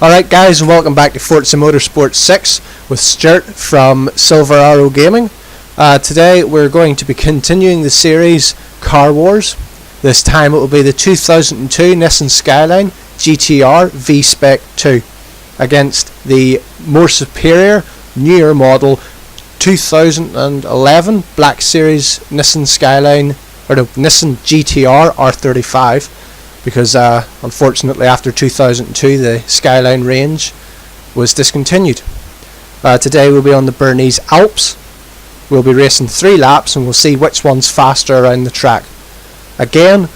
Alright guys, and welcome back to Forza Motorsport 6 with Stuart from Silver Arrow Gaming. Today we're going to be continuing the series Car Wars. This time it will be the 2002 Nissan Skyline GTR V-Spec 2 against the more superior, newer model 2011 Black Series Nissan Skyline, or no, Nissan GTR R35. Because unfortunately after 2002 the Skyline range was discontinued. Today we'll be on the Bernese Alps. We'll be racing 3 laps and we'll see which one's faster around the track. Again,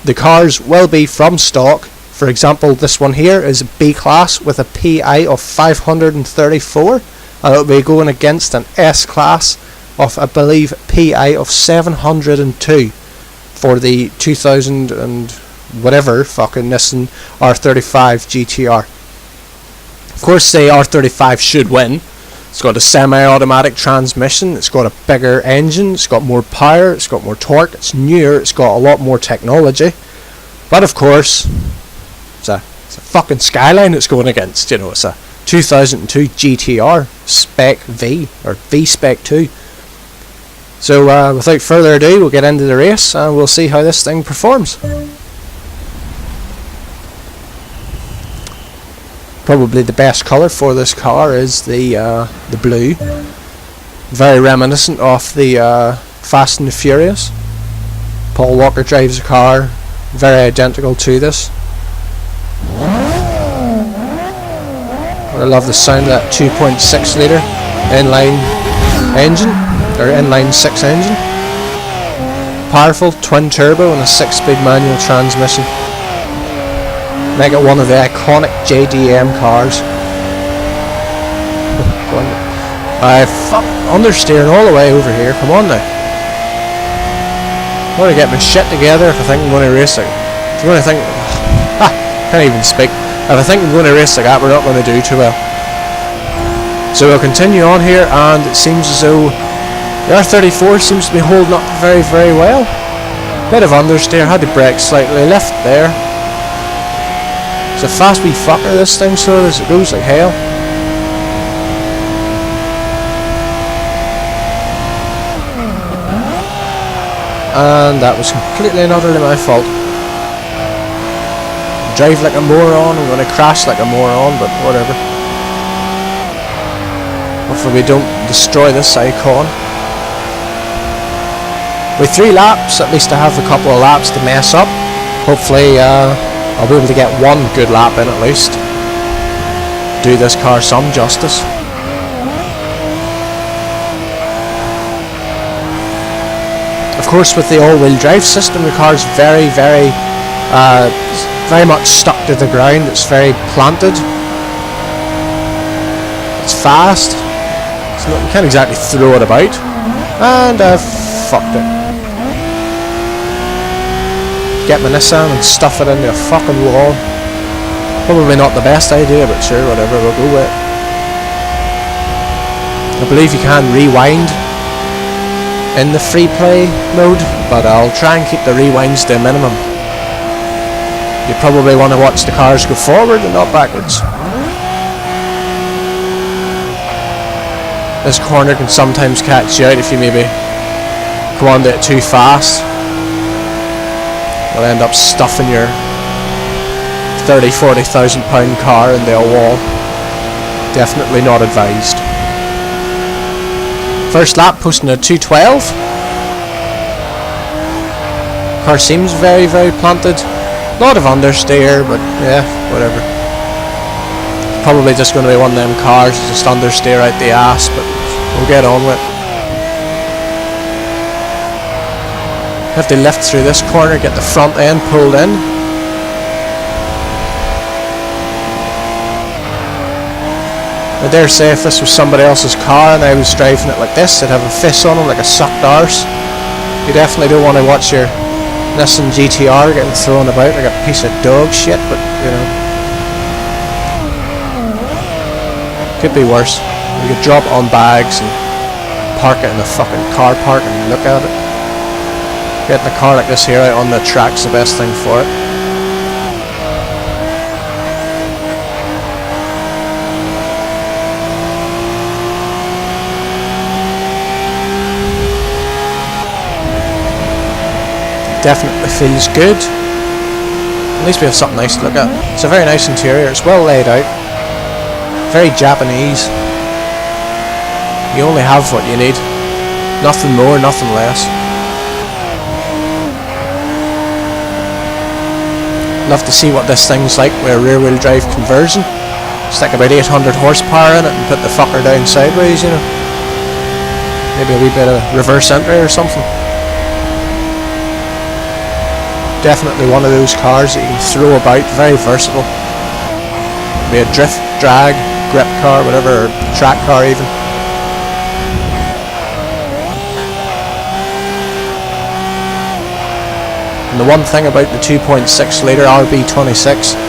the cars will be from stock. For example, this one here is a B class with a PI of 534 and it'll be going against an S class of, I believe, PI of 702 for the 2000 and whatever fucking Nissan R35 GTR. Of course the R35 should win. It's got a semi-automatic transmission, it's got a bigger engine, it's got more power, it's got more torque, it's newer, it's got a lot more technology. But of course, it's a fucking Skyline it's going against, you know, it's a 2002 GTR Spec V, or V-Spec 2. So without further ado, we'll get into the race and we'll see how this thing performs. Probably the best colour for this car is the blue, very reminiscent of the Fast and the Furious. Paul Walker drives a car very identical to this. I love the sound of that 2.6 litre inline engine, or inline 6 engine. Powerful twin turbo and a 6-speed manual transmission. Make it one of the iconic JDM cars. Fuck, understeering all the way over here. Come on now. I want to get my shit together if I think I'm going to race like. If you're going to think, can't even speak. If I think I'm going to race like that, we're not going to do too well. So we'll continue on here, and it seems as though the R34 seems to be holding up very, very well. Bit of understeer, had to brake slightly, left there. It's a fast wee fucker this thing, so it goes like hell. And that was completely and utterly my fault. Drive like a moron, I'm going to crash like a moron, but whatever. Hopefully we don't destroy this icon. With 3 laps, at least I have a couple of laps to mess up. Hopefully I'll be able to get one good lap in at least. Do this car some justice. Of course, with the all-wheel drive system, the car's very much stuck to the ground. It's very planted. It's fast. You can't exactly throw it about. And I fucked it. Get my Nissan and stuff it into a fucking wall. Probably not the best idea, but sure, whatever, we'll go with it. I believe you can rewind in the free play mode, but I'll try and keep the rewinds to a minimum. You probably want to watch the cars go forward and not backwards. This corner can sometimes catch you out if you maybe come onto it too fast. You'll end up stuffing your 30,000–40,000 pound car into a wall. Definitely not advised. First lap posting a 2:12. Car seems very planted. A lot of understeer, but yeah, whatever. Probably just going to be one of them cars that just understeer out the ass, but we'll get on with it. Have to lift through this corner, get the front end pulled in. I dare say if this was somebody else's car and I was driving it like this, I'd have a fist on him like a sucked arse. You definitely don't want to watch your Nissan GTR getting thrown about like a piece of dog shit, but you know. Could be worse. You could drop on bags and park it in a fucking car park and look at it. Getting a car like this here out on the track's the best thing for it. Definitely feels good. At least we have something nice to look at. It's a very nice interior, it's well laid out. Very Japanese. You only have what you need. Nothing more, nothing less. Love to see what this thing's like with a rear wheel drive conversion. Stick about 800 horsepower in it and put the fucker down sideways, you know. Maybe a wee bit of reverse entry or something. Definitely one of those cars that you can throw about, very versatile. Be a drift, drag, grip car, whatever, or track car even. And the one thing about the 2.6 litre RB26,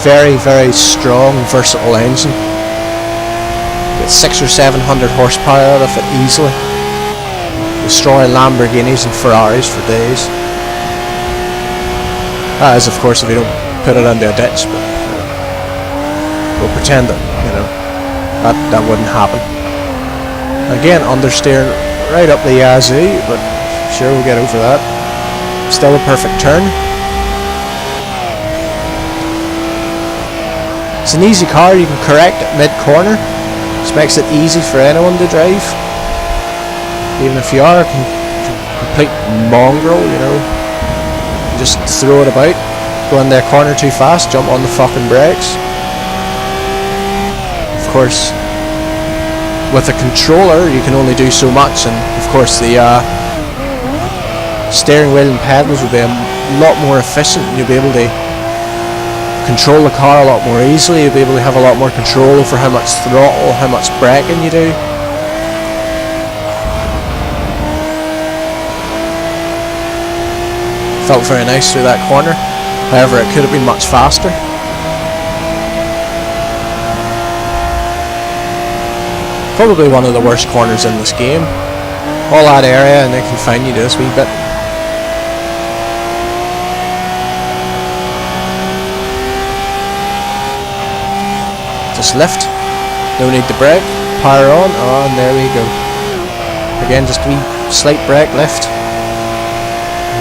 very, very strong, versatile engine. Get 600 or 700 horsepower out of it easily. Destroy Lamborghinis and Ferraris for days. That is, of course, if you don't put it into a ditch, but we'll pretend that, you know, that wouldn't happen. Again, understeer right up the yazoo, but sure, we'll get over that. Still a perfect turn. It's an easy car, you can correct at mid-corner. This makes it easy for anyone to drive. Even if you are a complete mongrel, you know, just throw it about. Go in their corner too fast, jump on the fucking brakes. Of course, with a controller you can only do so much, and of course the steering wheel and pedals will be a lot more efficient, and you'll be able to control the car a lot more easily. You'll be able to have a lot more control over how much throttle, how much braking you do. Felt very nice through that corner, however it could have been much faster. Probably one of the worst corners in this game. All that area and they confine you to this wee bit. Just lift, no need to brake, power on, and there we go. Again, just a wee slight brake lift.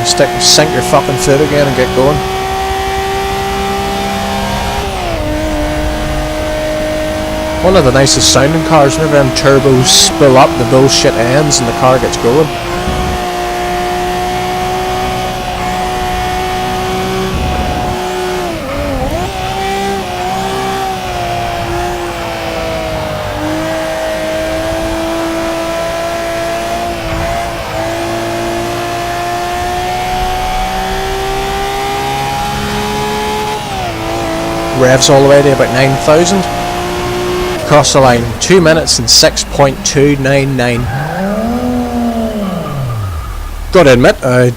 Sink your fucking foot again and get going. One of the nicest sounding cars, whenever them turbos spill up, the bullshit ends and the car gets going. Revs all the way to about 9,000. Across the line, 2 minutes and 6.299. Gotta admit, I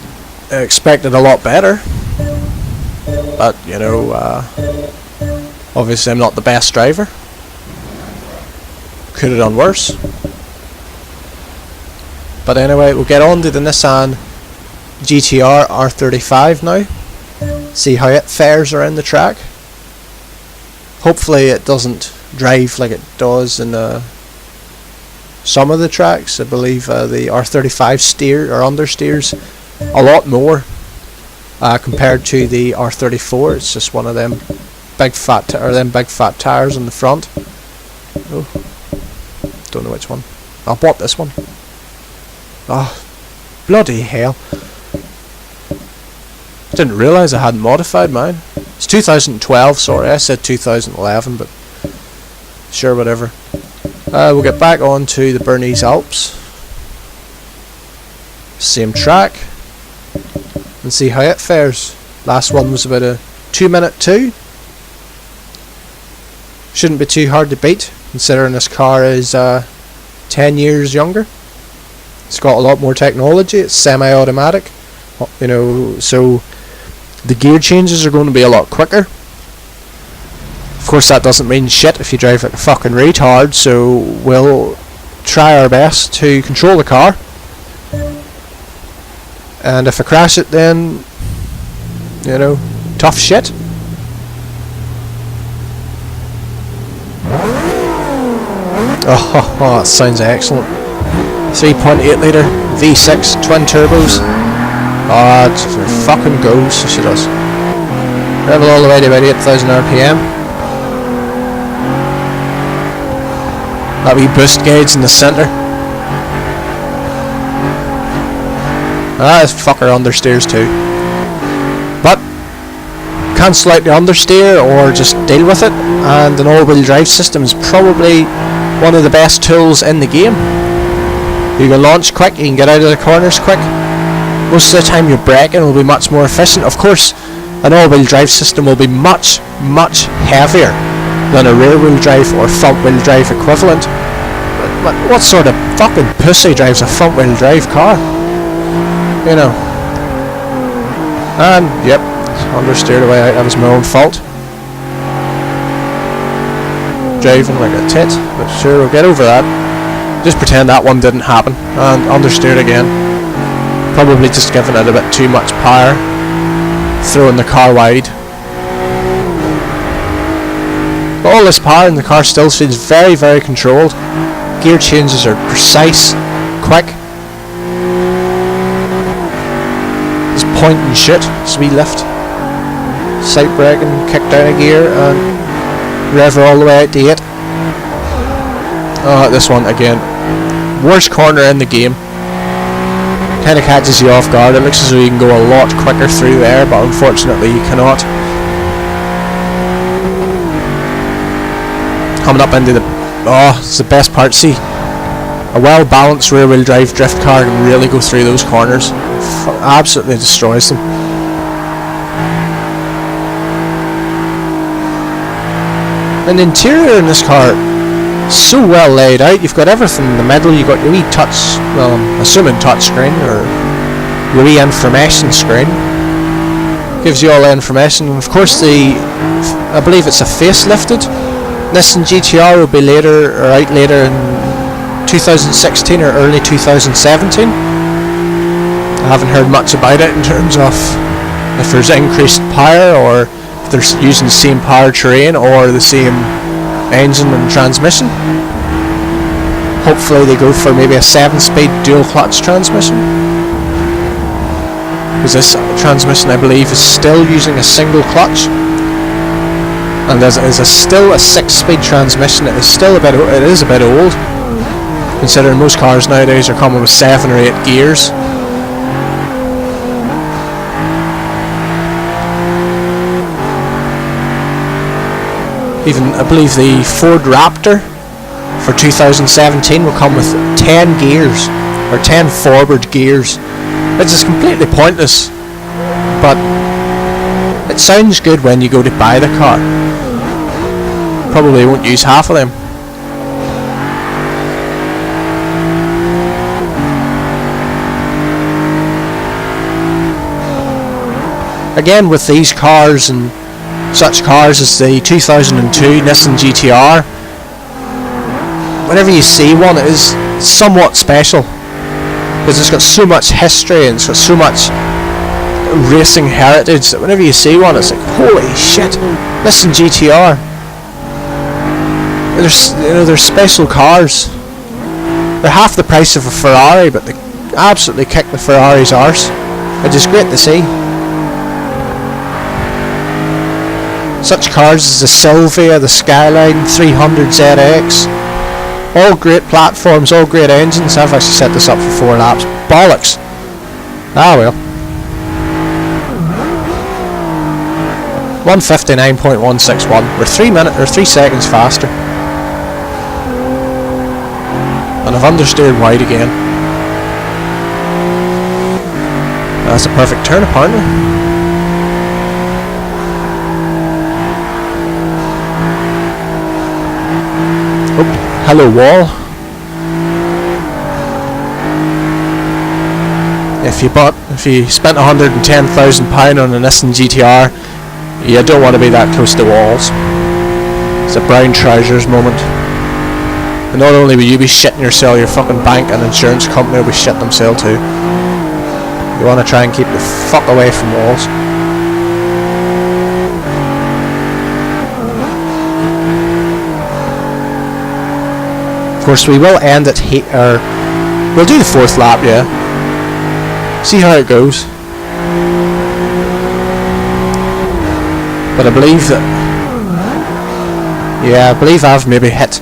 expected a lot better. But, you know, obviously I'm not the best driver. Could have done worse. But anyway, we'll get on to the Nissan GTR R35 now. See how it fares around the track. Hopefully it doesn't drive like it does in some of the tracks. I believe the R35 understeers a lot more compared to the R34. It's just one of them big fat tires on the front. Oh, don't know which one. I bought this one. Oh, bloody hell! Didn't realise I hadn't modified mine. It's 2012, sorry, I said 2011, but sure, whatever. We'll get back on to the Bernese Alps. Same track. And see how it fares. Last one was about a 2-minute 2. Shouldn't be too hard to beat, considering this car is 10 years younger. It's got a lot more technology, it's semi-automatic. You know, so the gear changes are going to be a lot quicker. Of course that doesn't mean shit if you drive like a fucking retard, so we'll try our best to control the car. And if I crash it, then, you know, tough shit. Oh, that sounds excellent. 3.8 litre V6 twin turbos. Oh, it fucking goes, she does. Level all the way to about 8,000 RPM. That wee boost gauge in the centre. Ah, this fucker understeers too. But can't slightly understeer or just deal with it, and an all-wheel drive system is probably one of the best tools in the game. You can launch quick, you can get out of the corners quick. Most of the time your braking will be much more efficient. Of course, an all-wheel drive system will be much, much heavier than a rear-wheel drive or front-wheel drive equivalent. But what sort of fucking pussy drives a front-wheel drive car? You know. And, yep, understeered away out. That was my own fault. Driving like a tit, but sure, we'll get over that. Just pretend that one didn't happen, and understeered again. Probably just giving it a bit too much power, throwing the car wide. But all this power and the car still feels very, very controlled. Gear changes are precise, quick. Just point and shoot, so we lift. Sight braking, kick down a gear, and rev her all the way out to 8. Oh, this one again. Worst corner in the game. Kind of catches you off guard. It looks as though you can go a lot quicker through there, but unfortunately you cannot. Coming up into the... oh, it's the best part. See, a well balanced rear wheel drive drift car can really go through those corners. Absolutely destroys them. And the interior in this car, so well laid out. You've got everything in the middle. You've got your wee touch, well, I'm assuming touch screen, or your wee information screen. Gives you all the information. And of course, I believe it's a facelifted Nissan GTR will be later, or out later in 2016 or early 2017. I haven't heard much about it in terms of if there's increased power, or if they're using the same powertrain or the same engine and transmission. Hopefully they go for maybe a 7-speed dual clutch transmission, because this transmission I believe is still using a single clutch, and as it is still a 6-speed transmission, it is a bit old, considering most cars nowadays are coming with 7 or 8 gears. Even, I believe the Ford Raptor for 2017 will come with 10 gears, or 10 forward gears, which is completely pointless, but it sounds good when you go to buy the car. Probably won't use half of them. Again, with these cars and such cars as the 2002 Nissan GTR, whenever you see one, it is somewhat special, because it's got so much history and it's got so much racing heritage that whenever you see one, it's like, holy shit, Nissan GTR. They're special cars. They're half the price of a Ferrari, but they absolutely kick the Ferrari's arse, which is great to see. Such cars as the Sylvia, the Skyline, 300 ZX, all great platforms, all great engines. I've actually set this up for 4 laps. Bollocks. Ah well. 159.161. We're 3 seconds faster. And I've understeered wide again. That's a perfect turn apparently. Oh, hello wall. If you spent £110,000 on a Nissan GTR, you don't want to be that close to walls. It's a brown trousers moment. And not only will you be shitting yourself, your fucking bank and insurance company will be shitting themselves too. You want to try and keep the fuck away from walls. Of course, we will end it here. We'll do the 4th lap, yeah. See how it goes. But I believe that, yeah, I believe I've maybe hit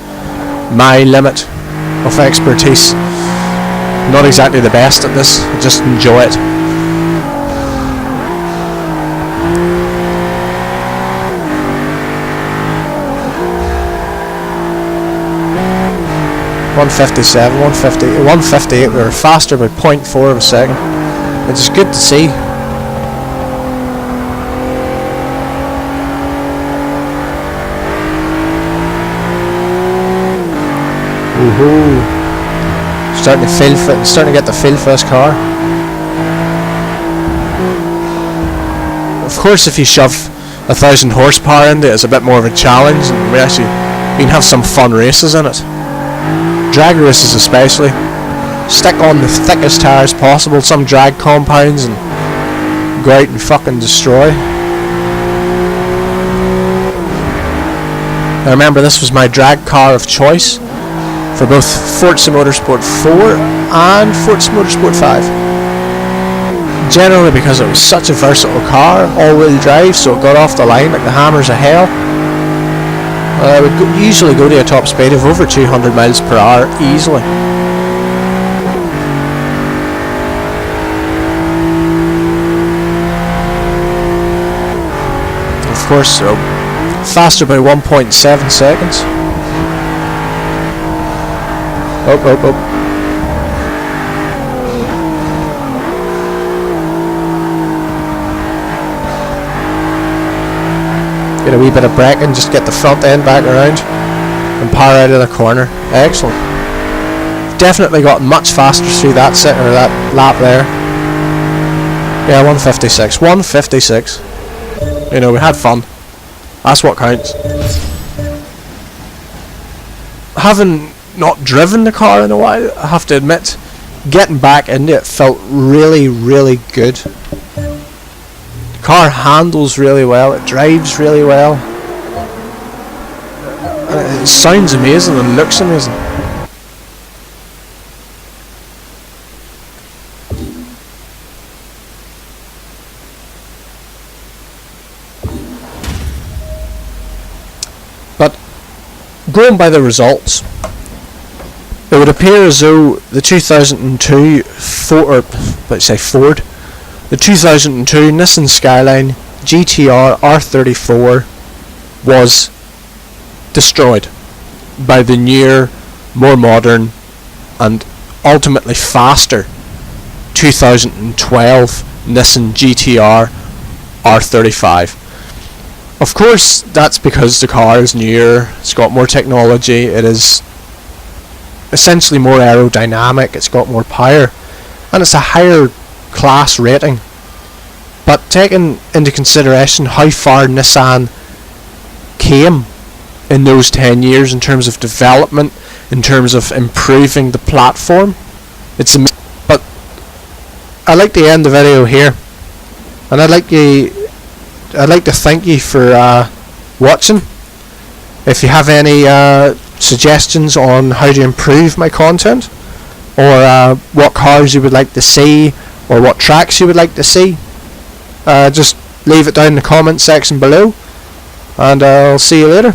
my limit of expertise. Not exactly the best at this, I just enjoy it. .157, 150, 158. We were faster by 0.4 of a second. It's just good to see. Woohoo! Starting to get the feel for this car. Of course, if you shove 1,000 horsepower into it, it's a bit more of a challenge, and you can have some fun races in it. Drag races especially. Stick on the thickest tyres possible, some drag compounds, and go out and fucking destroy. Now remember, this was my drag car of choice for both Forza Motorsport 4 and Forza Motorsport 5. Generally because it was such a versatile car, all-wheel drive, so it got off the line like the hammers of hell. I would usually go to a top speed of over 200 miles per hour easily. Of course, so faster by 1.7 seconds. Oh. Get a wee bit of braking, just get the front end back around and power out of the corner. Excellent. Definitely got much faster through that set or that lap there. Yeah, 156. 156. You know, we had fun. That's what counts. Having not driven the car in a while, I have to admit, getting back into it felt really, really good. The car handles really well, it drives really well, it sounds amazing and looks amazing. But going by the results, it would appear as though the 2002 the 2002 Nissan Skyline GTR R34 was destroyed by the newer, more modern and ultimately faster 2012 Nissan GTR R35. Of course, that's because the car is newer, it's got more technology, it is essentially more aerodynamic, it's got more power, and it's a higher class rating. But taking into consideration how far Nissan came in those 10 years in terms of development, in terms of improving the platform, it's amazing. But I'd like to end the video here, and I'd like to thank you for watching. If you have any suggestions on how to improve my content, or what cars you would like to see, or what tracks you would like to see, just leave it down in the comment section below, and I'll see you later.